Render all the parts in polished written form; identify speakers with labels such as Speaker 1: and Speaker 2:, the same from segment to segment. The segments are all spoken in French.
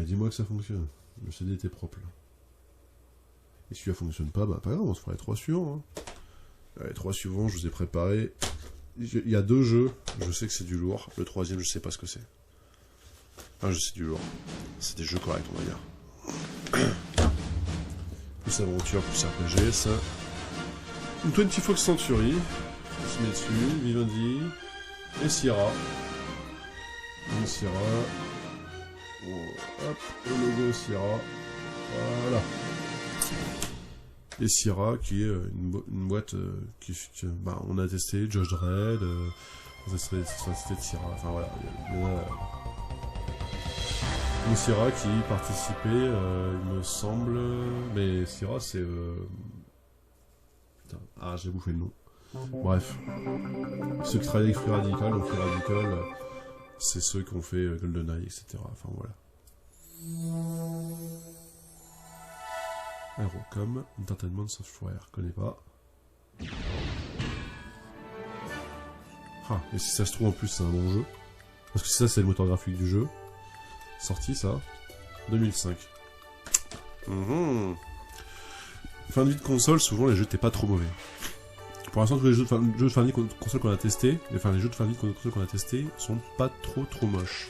Speaker 1: dis-moi que ça fonctionne. Le CD était propre, là. Et si ça fonctionne pas, bah pas grave, on se fera les 3 suivants. Hein. Les 3 suivants, je vous ai préparés. Il y a 2 jeux, je sais que c'est du lourd. Le 3e, je sais pas ce que c'est. Ah, je sais du lourd. C'est des jeux corrects, on va dire. Plus aventure, plus RPG, ça. Une 20 Fox Century. On se met dessus. Vivendi. Et Sierra. Une Sierra. Oh, hop, le logo Sierra. Voilà. Et Sierra, qui est une boîte bah, on a testé, Judge Dredd, on a testé de Sierra, enfin voilà. Une Sierra qui participait, il me semble, mais Sierra c'est... Putain, ah, j'ai bouffé le nom. Bref. Ceux qui travaillent avec Free Radical, donc Free Radical, c'est ceux qui ont fait GoldenEye, etc. Enfin voilà. Aerocom, Entertainment Software, connais pas. Ah, et si ça se trouve en plus c'est un bon jeu. Parce que ça c'est le moteur graphique du jeu. Sorti ça, 2005. Fin de vie de console, souvent les jeux étaient pas trop mauvais. Pour l'instant tous les jeux de fin de vie de console qu'on a testé, enfin les jeux de fin de vie de console qu'on a testé sont pas trop moches.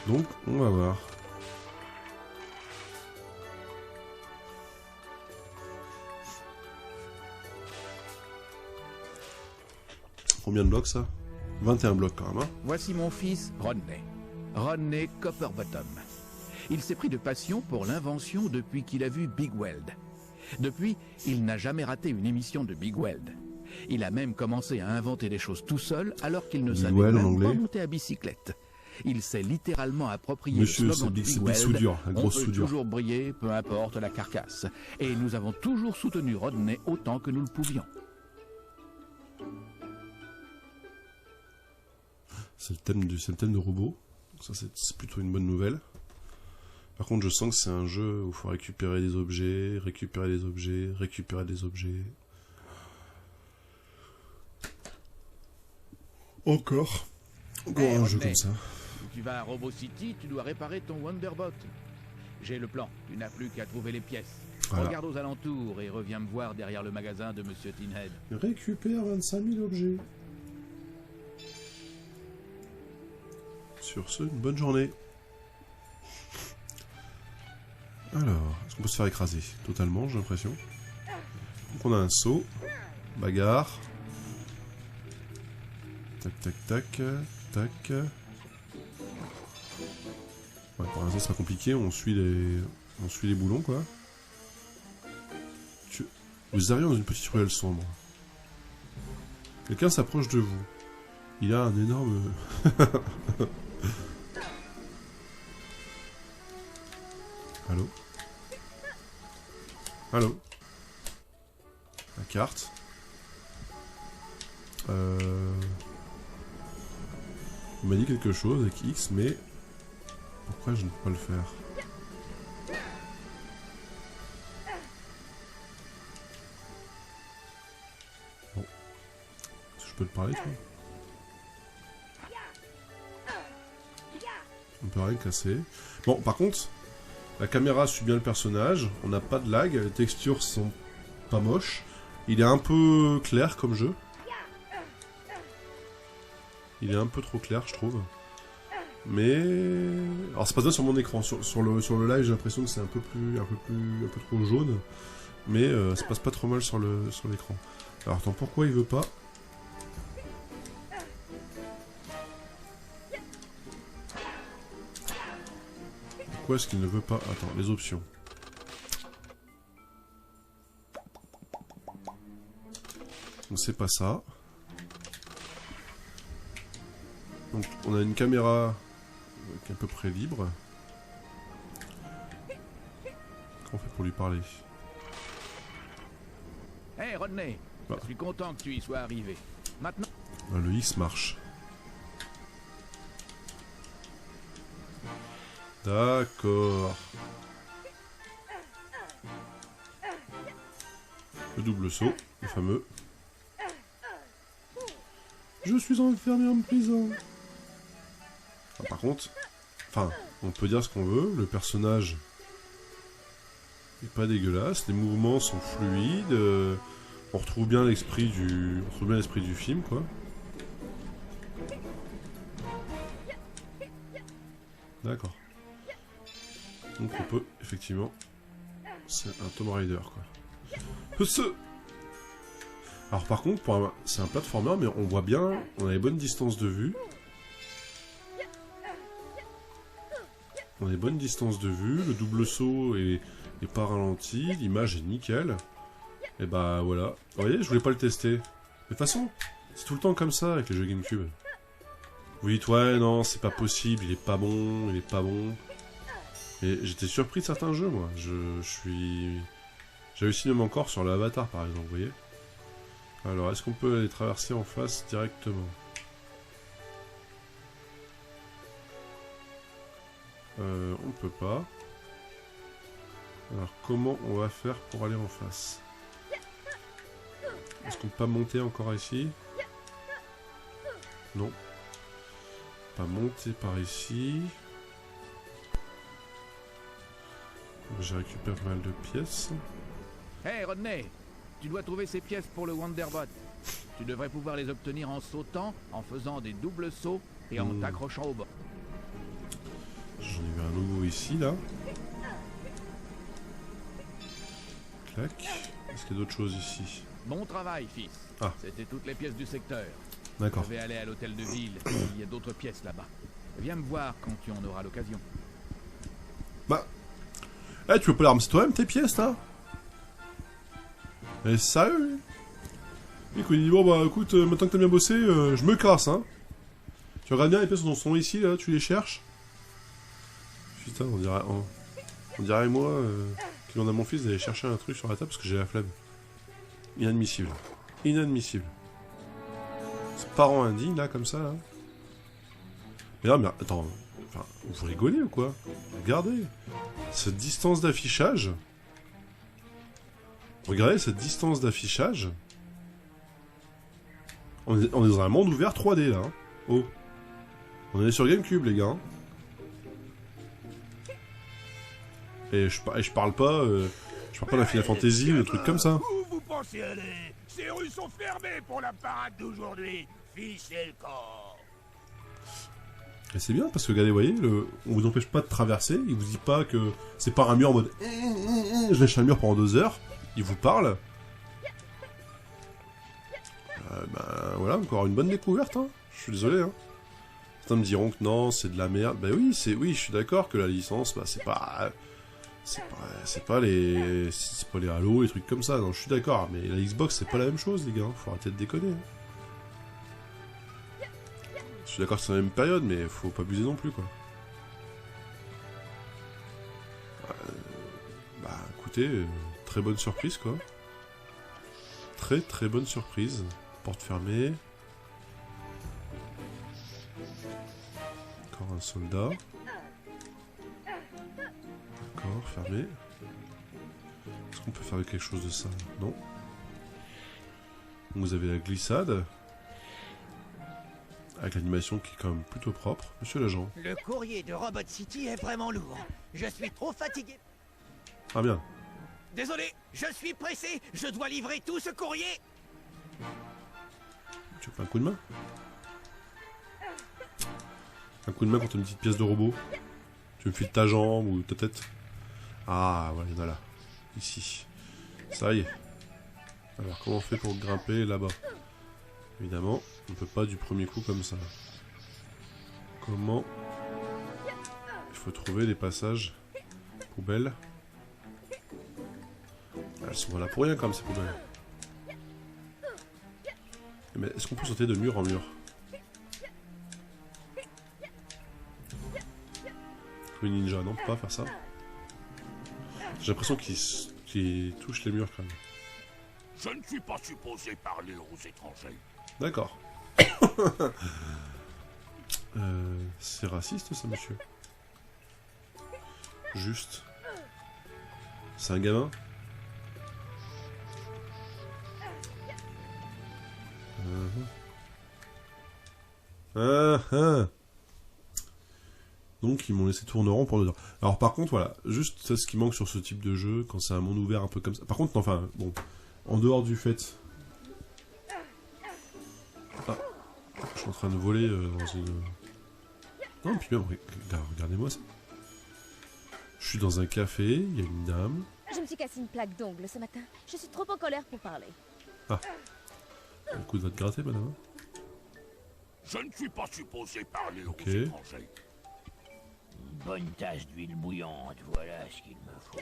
Speaker 1: Donc on va voir. Combien de blocs ça? 21 blocs quand même, hein.
Speaker 2: Voici mon fils, Rodney. Rodney Copperbottom. Il s'est pris de passion pour l'invention depuis qu'il a vu Big Weld. Depuis, il n'a jamais raté une émission de Big Weld. Il a même commencé à inventer des choses tout seul alors qu'il ne savait même pas monter à bicyclette. Il s'est littéralement approprié le slogan de Big Weld.
Speaker 1: Soudure, la grosse
Speaker 2: on peut
Speaker 1: soudure.
Speaker 2: toujours briller, peu importe la carcasse. Et nous avons toujours soutenu Rodney autant que nous le pouvions.
Speaker 1: C'est le thème de robot. Ça, c'est plutôt une bonne nouvelle. Par contre, je sens que c'est un jeu où il faut récupérer des objets, récupérer des objets, récupérer des objets. Encore un jeu comme ça.
Speaker 2: Si tu vas à Robo City, tu dois réparer ton Wonderbot. J'ai le plan, tu n'as plus qu'à trouver les pièces. Voilà. Regarde aux alentours et reviens me voir derrière le magasin de Monsieur Tinhead.
Speaker 1: Récupère 25 000 objets. Sur ce, une bonne journée. Alors, est-ce qu'on peut se faire écraser? Totalement, j'ai l'impression. Donc on a un saut. Bagarre. Tac, tac, tac. Tac. Ouais, pour l'instant, ça sera compliqué. On suit les boulons, quoi. Vous arrivez dans une petite ruelle sombre. Quelqu'un s'approche de vous. Il a un énorme... Allô? Allô? La carte. Il m'a dit quelque chose avec X, mais... Pourquoi je ne peux pas le faire? Bon. Est-ce que je peux te parler, toi? On peut rien casser. Bon, par contre... La caméra suit bien le personnage, on n'a pas de lag, les textures sont pas moches. Il est un peu clair comme jeu. Il est un peu trop clair, je trouve. Mais... Alors ça passe bien sur mon écran, sur le live j'ai l'impression que c'est un peu trop jaune. Mais ça passe pas trop mal sur l'écran. Alors attends, pourquoi il veut pas? Pourquoi est-ce qu'il ne veut pas... Attends, les options. Donc c'est pas ça. Donc on a une caméra qui est à peu près libre. Comment on fait pour lui parler?
Speaker 2: Hey Rodney, je suis content que tu y sois arrivé. Maintenant...
Speaker 1: Le X marche. D'accord. Le double saut, le fameux. Je suis enfermé en prison. Ah, par contre, Enfin, on peut dire ce qu'on veut, le personnage est pas dégueulasse, les mouvements sont fluides, on retrouve bien l'esprit du film, quoi. D'accord. Donc on peut, effectivement... C'est un Tomb Raider, quoi. Alors par contre, c'est un platformer, mais on voit bien, on a les bonnes distances de vue. On a les bonnes distances de vue, le double saut est pas ralenti, l'image est nickel. Et bah voilà. Vous voyez, je voulais pas le tester. Mais de toute façon, c'est tout le temps comme ça avec les jeux GameCube. Vous dites, ouais, non, c'est pas possible, il est pas bon, il est pas bon. Et j'étais surpris de certains jeux, moi. J'ai réussi même encore sur le Avatar, par exemple, vous voyez. Alors, est-ce qu'on peut aller traverser en face directement? On peut pas. Alors, comment on va faire pour aller en face? Est-ce qu'on peut pas monter encore ici? Non. Pas monter par ici. J'ai récupéré pas mal de pièces.
Speaker 2: Hey Rodney, tu dois trouver ces pièces pour le Wonderbot. Tu devrais pouvoir les obtenir en sautant, en faisant des doubles sauts et en t'accrochant au bord.
Speaker 1: J'en ai vu un nouveau ici, là. Clac. Est-ce qu'il y a d'autres choses ici?
Speaker 2: Bon travail, fils.
Speaker 1: Ah.
Speaker 2: C'était toutes les pièces du secteur.
Speaker 1: D'accord.
Speaker 2: Je vais aller à l'hôtel de ville. Il y a d'autres pièces là-bas. Viens me voir quand tu en auras l'occasion.
Speaker 1: Bah... Eh, tu veux pas les ramasser toi-même, tes pièces, là? Eh, sérieux, lui? Écoute, il dit, bon, bah, écoute, maintenant que t'as bien bossé, je me casse, hein. Tu regardes bien les pièces sont ici, là, tu les cherches? Putain, on dirait moi, qui demande à mon fils d'aller chercher un truc sur la table parce que j'ai la flemme. Inadmissible. Inadmissible. C'est parent indigne, là, comme ça, là. Mais là, mais attends, enfin, vous rigolez ou quoi? Regardez, cette distance d'affichage. Regardez cette distance d'affichage. On est dans un monde ouvert 3D, là. Hein. Oh. On est sur GameCube, les gars. Et je parle pas d'un Final Fantasy, des trucs comme ça.
Speaker 3: Où vous pensez aller? Ces rues sont fermées pour la parade d'aujourd'hui. Fichez le corps.
Speaker 1: Et c'est bien parce que regardez, vous voyez, on vous empêche pas de traverser, il vous dit pas que c'est pas un mur en mode je lâche un mur pendant 2 heures, il vous parle. Ben voilà, encore une bonne découverte, hein. Je suis désolé, hein. Certains me diront que non, c'est de la merde. Ben oui, je suis d'accord que la licence, bah c'est pas les Halo, les trucs comme ça, non, je suis d'accord, mais la Xbox c'est pas la même chose, les gars, faut arrêter de déconner. Je suis d'accord que c'est la même période, mais faut pas abuser non plus, quoi. Bah, écoutez, très bonne surprise, quoi. Très très bonne surprise. Porte fermée. Encore un soldat. D'accord, fermé. Est-ce qu'on peut faire quelque chose de ça? Non. Vous avez la glissade. Avec l'animation qui est quand même plutôt propre. Monsieur l'agent.
Speaker 4: Le courrier de Robot City est vraiment lourd. Je suis trop fatigué.
Speaker 1: Ah bien.
Speaker 4: Désolé, je suis pressé. Je dois livrer tout ce courrier.
Speaker 1: Tu veux faire un coup de main? Un coup de main contre une petite pièce de robot? Tu me files ta jambe ou ta tête? Ah, voilà, il y en a là. Ici. Ça y est. Alors, comment on fait pour grimper là-bas? Évidemment, on ne peut pas du premier coup comme ça. Comment? Il faut trouver les passages poubelles. Elles sont là pour rien comme ces poubelles. Mais est-ce qu'on peut sauter de mur en mur? Le ninja, non, on peut pas faire ça. J'ai l'impression qu'il touche les murs quand même.
Speaker 3: Je ne suis pas supposé parler aux étrangers.
Speaker 1: D'accord. C'est raciste ça, monsieur. Juste. C'est un gamin. Donc ils m'ont laissé tourner rond pour 2 heures. Alors par contre, voilà, juste c'est ce qui manque sur ce type de jeu, quand c'est un monde ouvert un peu comme ça. Par contre, enfin, bon, en dehors du fait... Ah, je suis en train de voler dans une... Non, puis même, regardez-moi ça. Je suis dans un café, il y a une dame.
Speaker 5: Je me suis cassé une plaque d'ongle ce matin. Je suis trop en colère pour parler.
Speaker 1: Ah. Un coup de va te gratter, madame.
Speaker 3: Je ne suis pas supposé parler
Speaker 1: Ok.
Speaker 3: aux étrangers.
Speaker 4: Une bonne tasse d'huile bouillante, voilà ce qu'il me faut.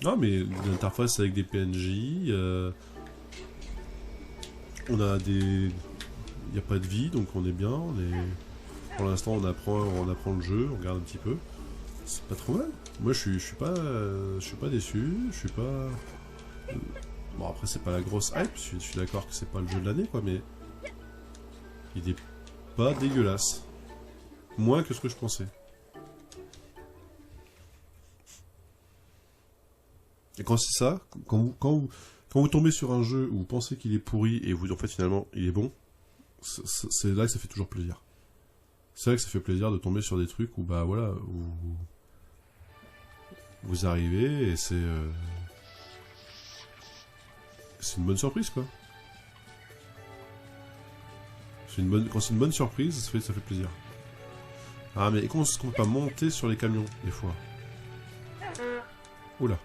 Speaker 1: Non, mais l'interface avec des PNJ, on a des... Il n'y a pas de vie, donc on est bien, on est... Pour l'instant, on apprend le jeu, on regarde un petit peu. C'est pas trop mal. Moi, je suis pas déçu, je suis pas... Bon, après, c'est pas la grosse hype, je suis d'accord que c'est pas le jeu de l'année, quoi, mais... Il est pas dégueulasse. Moins que ce que je pensais. Et quand c'est ça, quand vous tombez sur un jeu où vous pensez qu'il est pourri et vous en fait finalement il est bon, c'est là que ça fait toujours plaisir. C'est là que ça fait plaisir de tomber sur des trucs où bah voilà, où vous arrivez et c'est une bonne surprise quoi. Quand c'est une bonne surprise, ça fait plaisir. Ah mais comment est-ce qu'on peut pas monter sur les camions des fois? Oula.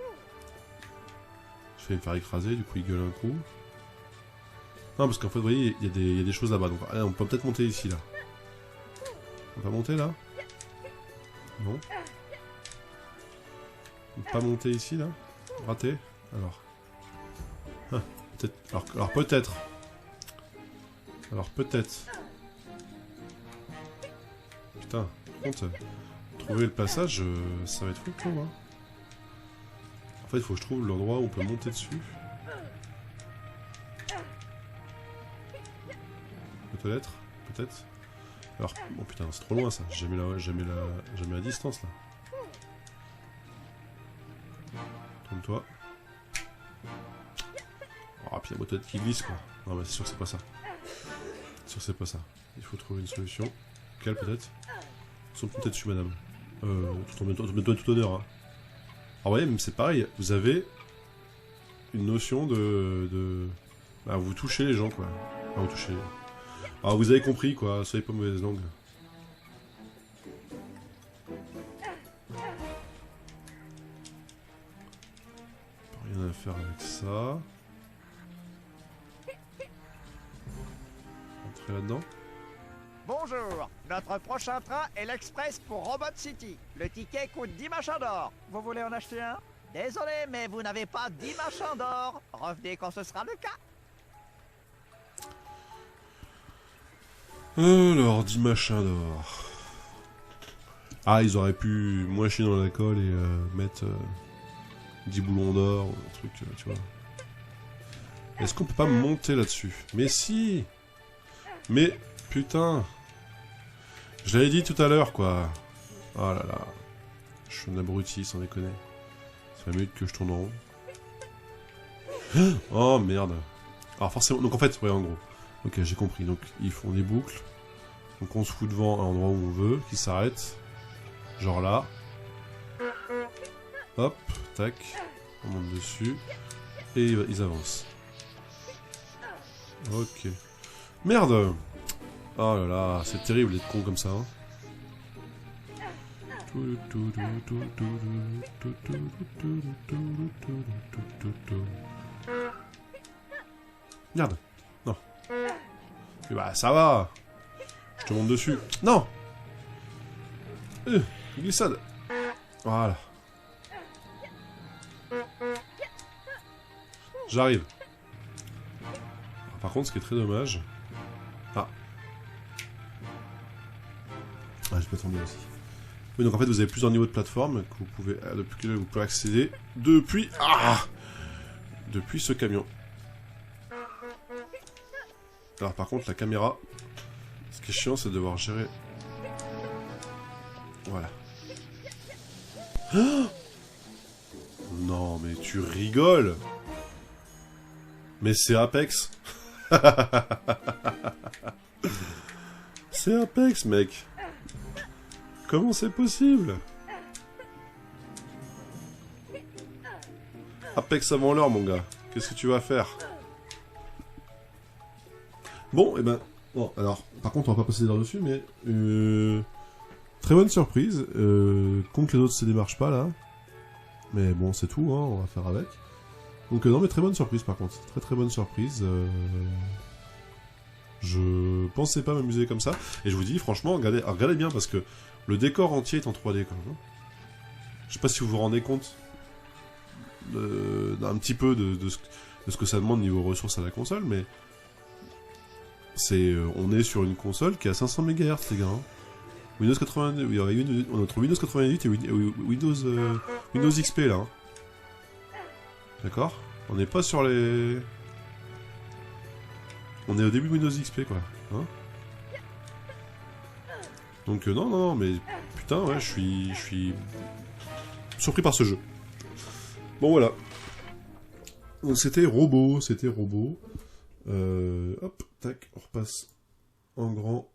Speaker 1: Je vais me faire écraser, du coup il gueule un coup. Non, parce qu'en fait, vous voyez, il y a des choses là-bas. Donc, allez, on peut peut-être monter ici, là. On va monter, là? Non. On peut pas monter ici, là? Raté? Alors. Ah, peut-être. Alors peut-être. Alors peut-être. Putain, par contre, trouver le passage, ça va être fou, hein. En fait, il faut que je trouve l'endroit où on peut monter dessus. Peut-être. Peut-être. Alors, oh putain, c'est trop loin ça. J'ai jamais la distance là. Tourne-toi. Oh, puis la motoette qui glisse quoi. Non, mais c'est sûr que c'est pas ça. C'est sûr que c'est pas ça. Il faut trouver une solution. Quelle peut-être? Saute peut-être dessus, madame. Tout honneur, hein. Alors, voyez, même c'est pareil. Vous avez une notion de... Bah, vous touchez les gens quoi. Ah, vous touchez. Alors vous avez compris quoi, soyez pas mauvaise langue. Rien à faire avec ça. Entrez là-dedans.
Speaker 6: Bonjour, notre prochain train est l'Express pour Robot City. Le ticket coûte 10 machins d'or. Vous voulez en acheter un? Désolé, mais vous n'avez pas 10 machins d'or. Revenez quand ce sera le cas.
Speaker 1: Alors, 10 machins d'or. Ah, ils auraient pu mocher dans la colle et mettre 10 boulons d'or ou un truc, tu vois. Est-ce qu'on peut pas monter là-dessus? Mais si! Mais, putain! Je l'avais dit tout à l'heure, quoi. Oh là là. Je suis un abruti, sans déconner. Ça fait minutes que je tourne en rond. Oh, merde. Alors, forcément... Donc, en fait, ouais, en gros. Ok, j'ai compris. Donc, ils font des boucles. Donc, on se fout devant à l'endroit où on veut, qui s'arrête. Genre là. Hop, tac. On monte dessus. Et ils avancent. Ok. Merde! Oh là là, c'est terrible d'être con comme ça. Hein. Merde. Non. Et bah ça va. Je te monte dessus. Non. Glissade. Voilà. J'arrive. Par contre, ce qui est très dommage... Ah. Ah, j'ai pas tombé aussi. Oui, donc en fait, vous avez plusieurs niveaux de plateforme que vous pouvez, depuis que vous pouvez accéder depuis... Ah, depuis ce camion. Alors par contre, la caméra... Ce qui est chiant, c'est de devoir gérer... Voilà. Ah, non, mais tu rigoles. Mais c'est Apex. C'est Apex, mec. Comment c'est possible? Apex avant l'heure, mon gars. Qu'est-ce que tu vas faire? Bon, et ben... Bon, alors, par contre, on va pas passer des heures dessus, mais... très bonne surprise. Con que les autres se démarchent pas, là. Mais bon, c'est tout, hein, on va faire avec. Donc non, mais très bonne surprise, par contre. Très très bonne surprise. Je pensais pas m'amuser comme ça. Et je vous dis, franchement, regardez bien, parce que le décor entier est en 3D, quand même. Je sais pas si vous vous rendez compte d'un petit peu de ce que ça demande niveau ressources à la console, mais... on est sur une console qui a 500 MHz, les gars. Hein. Windows 98, on est entre Windows 98 et Windows XP, là. Hein. D'accord? On n'est pas sur les... On est au début de Windows XP, quoi. Hein? Donc, non, mais... Putain, ouais, je suis... surpris par ce jeu. Bon, voilà. Donc, c'était Robot. Hop, tac, on repasse en grand.